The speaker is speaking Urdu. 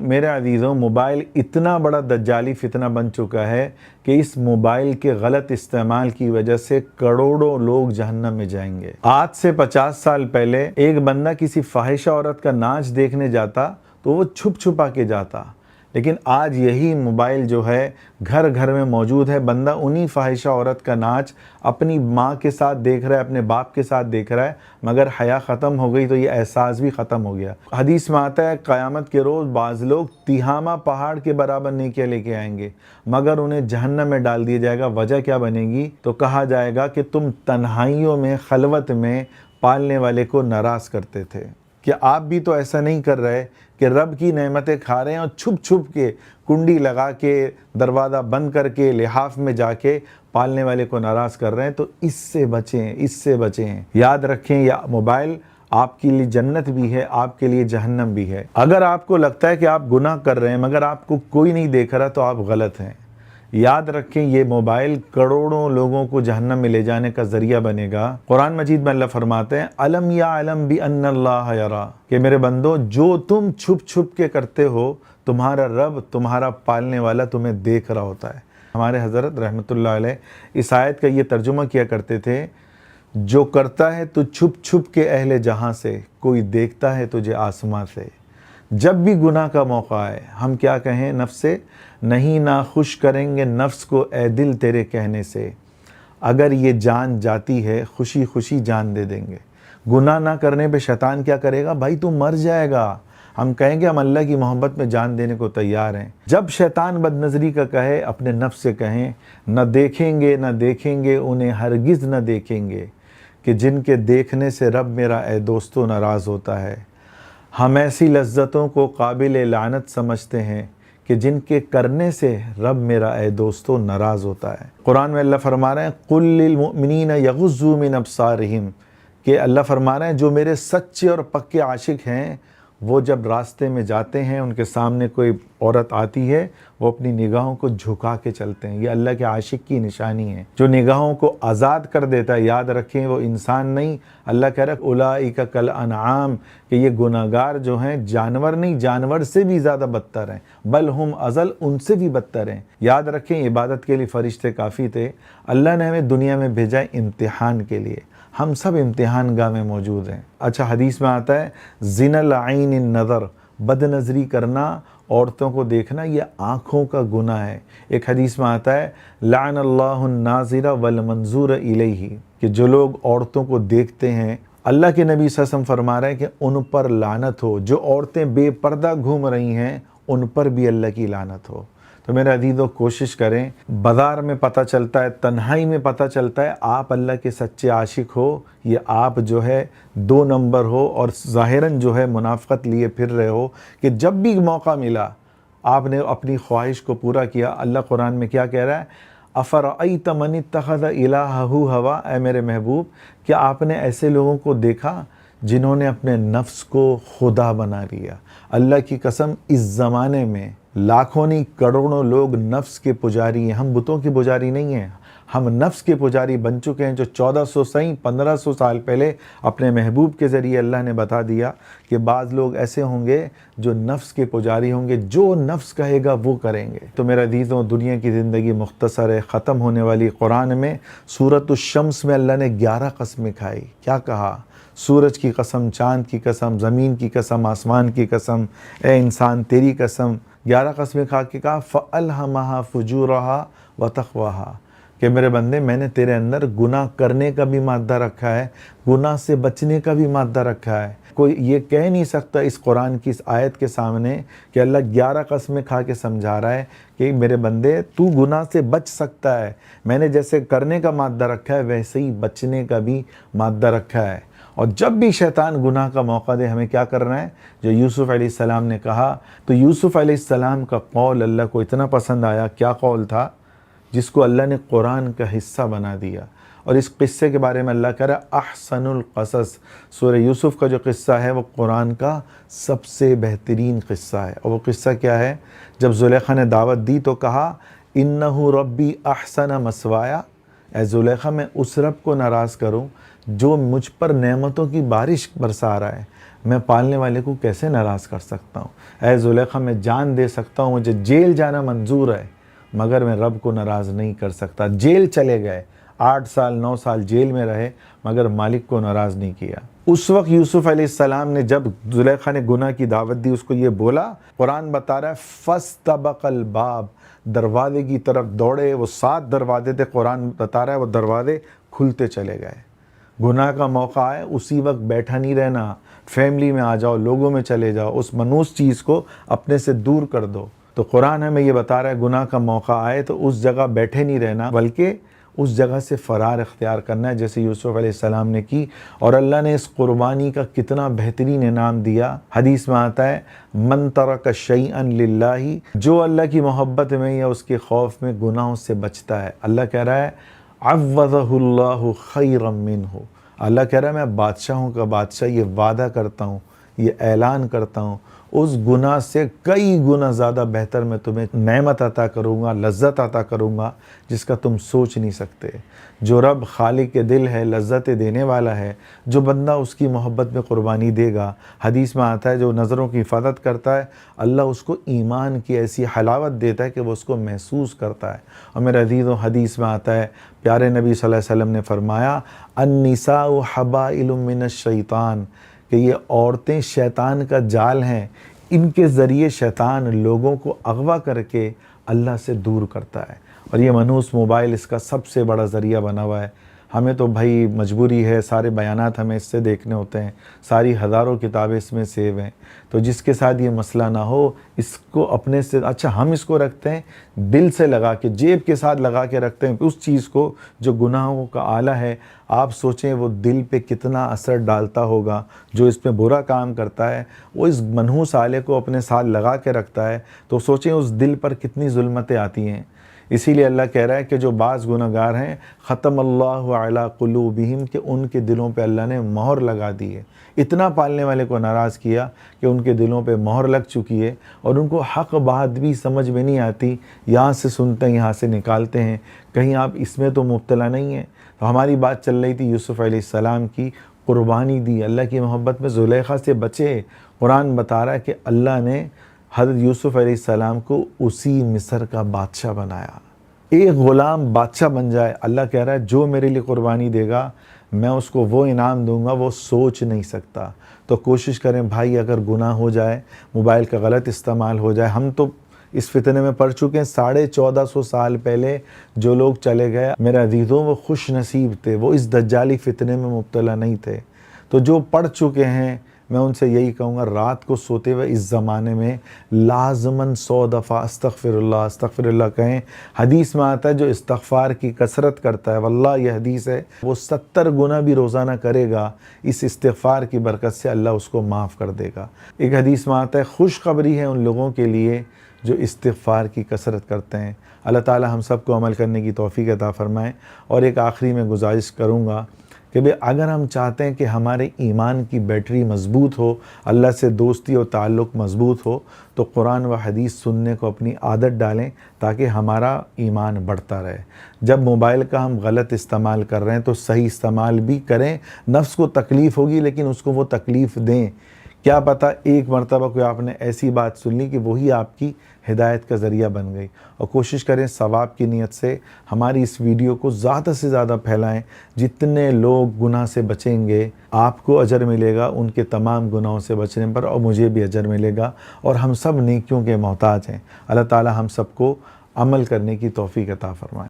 میرے عزیزوں، موبائل اتنا بڑا دجالی فتنہ بن چکا ہے کہ اس موبائل کے غلط استعمال کی وجہ سے کروڑوں لوگ جہنم میں جائیں گے۔ آج سے 50 سال پہلے ایک بندہ کسی فاحشہ عورت کا ناچ دیکھنے جاتا تو وہ چھپ چھپا کے جاتا، لیکن آج یہی موبائل جو ہے گھر گھر میں موجود ہے۔ بندہ انہی فاحشہ عورت کا ناچ اپنی ماں کے ساتھ دیکھ رہا ہے، اپنے باپ کے ساتھ دیکھ رہا ہے، مگر حیا ختم ہو گئی تو یہ احساس بھی ختم ہو گیا۔ حدیث میں آتا ہے قیامت کے روز بعض لوگ تہامہ پہاڑ کے برابر نیکیاں لے کے آئیں گے، مگر انہیں جہنم میں ڈال دیا جائے گا۔ وجہ کیا بنے گی؟ تو کہا جائے گا کہ تم تنہائیوں میں، خلوت میں پالنے والے کو ناراض کرتے تھے۔ کہ آپ بھی تو ایسا نہیں کر رہے کہ رب کی نعمتیں کھا رہے ہیں اور چھپ چھپ کے کنڈی لگا کے، دروازہ بند کر کے، لحاف میں جا کے پالنے والے کو ناراض کر رہے ہیں؟ تو اس سے بچیں، اس سے بچیں۔ یاد رکھیں، یہ موبائل آپ کے لیے جنت بھی ہے، آپ کے لیے جہنم بھی ہے۔ اگر آپ کو لگتا ہے کہ آپ گناہ کر رہے ہیں مگر آپ کو کوئی نہیں دیکھ رہا تو آپ غلط ہیں۔ یاد رکھیں، یہ موبائل کروڑوں لوگوں کو جہنم میں لے جانے کا ذریعہ بنے گا۔ قرآن مجید میں اللہ فرماتے ہیں الم یعلم بان اللہ یرا، کہ میرے بندو جو تم چھپ چھپ کے کرتے ہو تمہارا رب، تمہارا پالنے والا تمہیں دیکھ رہا ہوتا ہے۔ ہمارے حضرت رحمۃ اللہ علیہ اس آیت کا یہ ترجمہ کیا کرتے تھے، جو کرتا ہے تو چھپ چھپ کے اہل جہاں سے، کوئی دیکھتا ہے تجھے آسماں سے۔ جب بھی گناہ کا موقع آئے ہم کیا کہیں نفس سے؟ نہیں ناخوش کریں گے نفس کو اے دل تیرے کہنے سے، اگر یہ جان جاتی ہے خوشی خوشی جان دے دیں گے۔ گناہ نہ کرنے پہ شیطان کیا کرے گا؟ بھائی تو مر جائے گا۔ ہم کہیں گے ہم اللہ کی محبت میں جان دینے کو تیار ہیں۔ جب شیطان بد نظری کا کہے اپنے نفس سے کہیں نہ دیکھیں گے نہ دیکھیں گے انہیں ہرگز نہ دیکھیں گے، کہ جن کے دیکھنے سے رب میرا اے دوستو ناراض ہوتا ہے۔ ہم ایسی لذتوں کو قابل لعنت سمجھتے ہیں کہ جن کے کرنے سے رب میرا اے دوستو ناراض ہوتا ہے۔ قرآن میں اللہ فرما رہے ہیں قُلْ لِلْمُؤْمِنِينَ يَغُضُّوا مِنْ أَبْصَارِهِمْ، کہ اللہ فرما رہے ہیں جو میرے سچے اور پکے عاشق ہیں وہ جب راستے میں جاتے ہیں، ان کے سامنے کوئی عورت آتی ہے، وہ اپنی نگاہوں کو جھکا کے چلتے ہیں۔ یہ اللہ کے عاشق کی نشانی ہے جو نگاہوں کو آزاد کر دیتا ہے۔ یاد رکھیں وہ انسان نہیں، اللہ کہہ رہا ہے اولئک کالانعام، کہ یہ گناہگار جو ہیں جانور نہیں، جانور سے بھی زیادہ بدتر ہیں، بل ہم اضل، ان سے بھی بدتر ہیں۔ یاد رکھیں عبادت کے لیے فرشتے کافی تھے، اللہ نے ہمیں دنیا میں بھیجا امتحان کے لیے۔ ہم سب امتحان گاہ میں موجود ہیں۔ اچھا حدیث میں آتا ہے زنا العین النظر، بد نظری کرنا، عورتوں کو دیکھنا یہ آنکھوں کا گناہ ہے۔ ایک حدیث میں آتا ہے لعن اللہ الناظر والمنظور الیہ، کہ جو لوگ عورتوں کو دیکھتے ہیں، اللہ کے نبی صلی اللہ علیہ وسلم فرما رہے ہیں کہ ان پر لعنت ہو۔ جو عورتیں بے پردہ گھوم رہی ہیں ان پر بھی اللہ کی لعنت ہو۔ تو میرے عزیزوں کوشش کریں، بازار میں پتہ چلتا ہے، تنہائی میں پتہ چلتا ہے آپ اللہ کے سچے عاشق ہو، یہ آپ جو ہے 2 نمبر ہو اور ظاہراً جو ہے منافقت لیے پھر رہے ہو، کہ جب بھی موقع ملا آپ نے اپنی خواہش کو پورا کیا۔ اللہ قرآن میں کیا کہہ رہا ہے افرأیت من اتخذ الہہ ہوا، اے میرے محبوب کیا آپ نے ایسے لوگوں کو دیکھا جنہوں نے اپنے نفس کو خدا بنا لیا؟ اللہ کی قسم اس زمانے میں لاکھوں نہیں کروڑوں لوگ نفس کے پجاری ہیں۔ ہم بتوں کی پجاری نہیں ہیں، ہم نفس کے پجاری بن چکے ہیں، جو 1400 صحیح 1500 سال پہلے اپنے محبوب کے ذریعے اللہ نے بتا دیا کہ بعض لوگ ایسے ہوں گے جو نفس کے پجاری ہوں گے، جو نفس کہے گا وہ کریں گے۔ تو میرے عزیزوں دنیا کی زندگی مختصر ہے، ختم ہونے والی۔ قرآن میں سورۃ الشمس میں اللہ نے 11 قسمیں کھائی۔ کیا کہا؟ سورج کی قسم، چاند کی قسم، زمین کی قسم، آسمان کی قسم، اے انسان تیری قسم۔ 11 قسمیں کھا کے کہا فَأَلْهَمَهَا فُجُورَهَا وَتَقْوَاهَا، کہ میرے بندے میں نے تیرے اندر گناہ کرنے کا بھی مادہ رکھا ہے، گناہ سے بچنے کا بھی مادہ رکھا ہے۔ کوئی یہ کہہ نہیں سکتا اس قرآن کی اس آیت کے سامنے کہ اللہ 11 قسمیں کھا کے سمجھا رہا ہے کہ میرے بندے تو گناہ سے بچ سکتا ہے، میں نے جیسے کرنے کا مادہ رکھا ہے ویسے ہی بچنے کا بھی مادہ رکھا ہے۔ اور جب بھی شیطان گناہ کا موقع دے ہمیں کیا کرنا ہے؟ جو یوسف علیہ السلام نے کہا، تو یوسف علیہ السلام کا قول اللہ کو اتنا پسند آیا۔ کیا قول تھا؟ جس کو اللہ نے قرآن کا حصہ بنا دیا۔ اور اس قصے کے بارے میں اللہ کہہ رہا ہے احسن القصص، سورہ یوسف کا جو قصہ ہے وہ قرآن کا سب سے بہترین قصہ ہے۔ اور وہ قصہ کیا ہے؟ جب زلیخا نے دعوت دی تو کہا انہ ربی احسن مثوایا، اے زلیخا میں اس رب کو ناراض کروں جو مجھ پر نعمتوں کی بارش برسا رہا ہے، میں پالنے والے کو کیسے ناراض کر سکتا ہوں؟ اے زلیخا میں جان دے سکتا ہوں، مجھے جیل جانا منظور ہے، مگر میں رب کو ناراض نہیں کر سکتا۔ جیل چلے گئے، 8 سال 9 سال جیل میں رہے، مگر مالک کو ناراض نہیں کیا۔ اس وقت یوسف علیہ السلام نے جب زلیخا نے گناہ کی دعوت دی، اس کو یہ بولا، قرآن بتا رہا ہے فاستبق الباب، دروازے کی طرف دوڑے۔ وہ 7 دروازے تھے، قرآن بتا رہا ہے وہ دروازے کھلتے چلے گئے۔ گناہ کا موقع آئے اسی وقت بیٹھا نہیں رہنا، فیملی میں آ جاؤ، لوگوں میں چلے جاؤ، اس منحوس چیز کو اپنے سے دور کر دو۔ تو قرآن ہمیں یہ بتا رہا ہے گناہ کا موقع آئے تو اس جگہ بیٹھے نہیں رہنا، بلکہ اس جگہ سے فرار اختیار کرنا ہے، جیسے یوسف علیہ السلام نے کی۔ اور اللہ نے اس قربانی کا کتنا بہترین انعام دیا۔ حدیث میں آتا ہے من ترک شیئا للہ، جو اللہ کی محبت میں یا اس کے خوف میں گناہوں سے بچتا ہے، اللہ کہہ رہا ہے عوضہ اللہ خیرا منہ، اللہ کہہ رہا ہے میں بادشاہوں کا بادشاہ یہ وعدہ کرتا ہوں، یہ اعلان کرتا ہوں، اس گناہ سے کئی گنا زیادہ بہتر میں تمہیں نعمت عطا کروں گا، لذت عطا کروں گا جس کا تم سوچ نہیں سکتے۔ جو رب خالق کے دل ہے، لذت دینے والا ہے، جو بندہ اس کی محبت میں قربانی دے گا، حدیث میں آتا ہے جو نظروں کی حفاظت کرتا ہے، اللہ اس کو ایمان کی ایسی حلاوت دیتا ہے کہ وہ اس کو محسوس کرتا ہے۔ اور میرے عزیزوں، حدیث میں آتا ہے، پیارے نبی صلی اللہ علیہ وسلم نے فرمایا النساء حبائل من الشیطان، کہ یہ عورتیں شیطان کا جال ہیں، ان کے ذریعے شیطان لوگوں کو اغوا کر کے اللہ سے دور کرتا ہے۔ اور یہ منحوس موبائل اس کا سب سے بڑا ذریعہ بنا ہوا ہے۔ ہمیں تو بھائی مجبوری ہے، سارے بیانات ہمیں اس سے دیکھنے ہوتے ہیں، ساری ہزاروں کتابیں اس میں سیو ہیں، تو جس کے ساتھ یہ مسئلہ نہ ہو، اس کو اپنے سے اچھا ہم اس کو رکھتے ہیں دل سے لگا کے، جیب کے ساتھ لگا کے رکھتے ہیں اس چیز کو جو گناہوں کا آلہ ہے۔ آپ سوچیں وہ دل پہ کتنا اثر ڈالتا ہوگا، جو اس پہ برا کام کرتا ہے وہ اس منحوس آلے کو اپنے ساتھ لگا کے رکھتا ہے، تو سوچیں اس دل پر کتنی ظلمتیں آتی ہیں۔ اسی لیے اللہ کہہ رہا ہے کہ جو بعض گناہگار ہیں ختم اللہ علی قلوبہم، کہ ان کے دلوں پہ اللہ نے مہر لگا دی ہے۔ اتنا پالنے والے کو ناراض کیا کہ ان کے دلوں پہ مہر لگ چکی ہے، اور ان کو حق بات بھی سمجھ میں نہیں آتی، یہاں سے سنتے ہیں یہاں سے نکالتے ہیں، کہیں آپ اس میں تو مبتلا نہیں ہیں۔ تو ہماری بات چل رہی تھی یوسف علیہ السلام کی، قربانی دی، اللہ کی محبت میں زلیخا سے بچے۔ قرآن بتا رہا ہے کہ اللہ نے حضرت یوسف علیہ السلام کو اسی مصر کا بادشاہ بنایا۔ ایک غلام بادشاہ بن جائے، اللہ کہہ رہا ہے جو میرے لیے قربانی دے گا میں اس کو وہ انعام دوں گا وہ سوچ نہیں سکتا۔ تو کوشش کریں بھائی، اگر گناہ ہو جائے، موبائل کا غلط استعمال ہو جائے، ہم تو اس فتنے میں پڑ چکے ہیں۔ 1450 سال پہلے جو لوگ چلے گئے میرے عزیزوں وہ خوش نصیب تھے، وہ اس دجالی فتنے میں مبتلا نہیں تھے۔ تو جو پڑھ چکے ہیں میں ان سے یہی کہوں گا، رات کو سوتے ہوئے اس زمانے میں لازماً 100 دفعہ استغفر اللہ کہیں۔ حدیث میں آتا ہے جو استغفار کی کثرت کرتا ہے، واللہ یہ حدیث ہے، وہ 70 گنا بھی روزانہ کرے گا، اس استغفار کی برکت سے اللہ اس کو معاف کر دے گا۔ ایک حدیث میں آتا ہے خوشخبری ہے ان لوگوں کے لیے جو استغفار کی کثرت کرتے ہیں۔ اللہ تعالی ہم سب کو عمل کرنے کی توفیق عطا فرمائے۔ اور ایک آخری میں گزارش کروں گا کہ اگر ہم چاہتے ہیں کہ ہمارے ایمان کی بیٹری مضبوط ہو، اللہ سے دوستی اور تعلق مضبوط ہو، تو قرآن و حدیث سننے کو اپنی عادت ڈالیں تاکہ ہمارا ایمان بڑھتا رہے۔ جب موبائل کا ہم غلط استعمال کر رہے ہیں تو صحیح استعمال بھی کریں، نفس کو تکلیف ہوگی لیکن اس کو وہ تکلیف دیں۔ کیا پتہ ایک مرتبہ کوئی آپ نے ایسی بات سن لی کہ وہی آپ کی ہدایت کا ذریعہ بن گئی۔ اور کوشش کریں ثواب کی نیت سے ہماری اس ویڈیو کو زیادہ سے زیادہ پھیلائیں۔ جتنے لوگ گناہ سے بچیں گے آپ کو اجر ملے گا ان کے تمام گناہوں سے بچنے پر، اور مجھے بھی اجر ملے گا، اور ہم سب نیکیوں کے محتاج ہیں۔ اللہ تعالی ہم سب کو عمل کرنے کی توفیق عطا فرمائے۔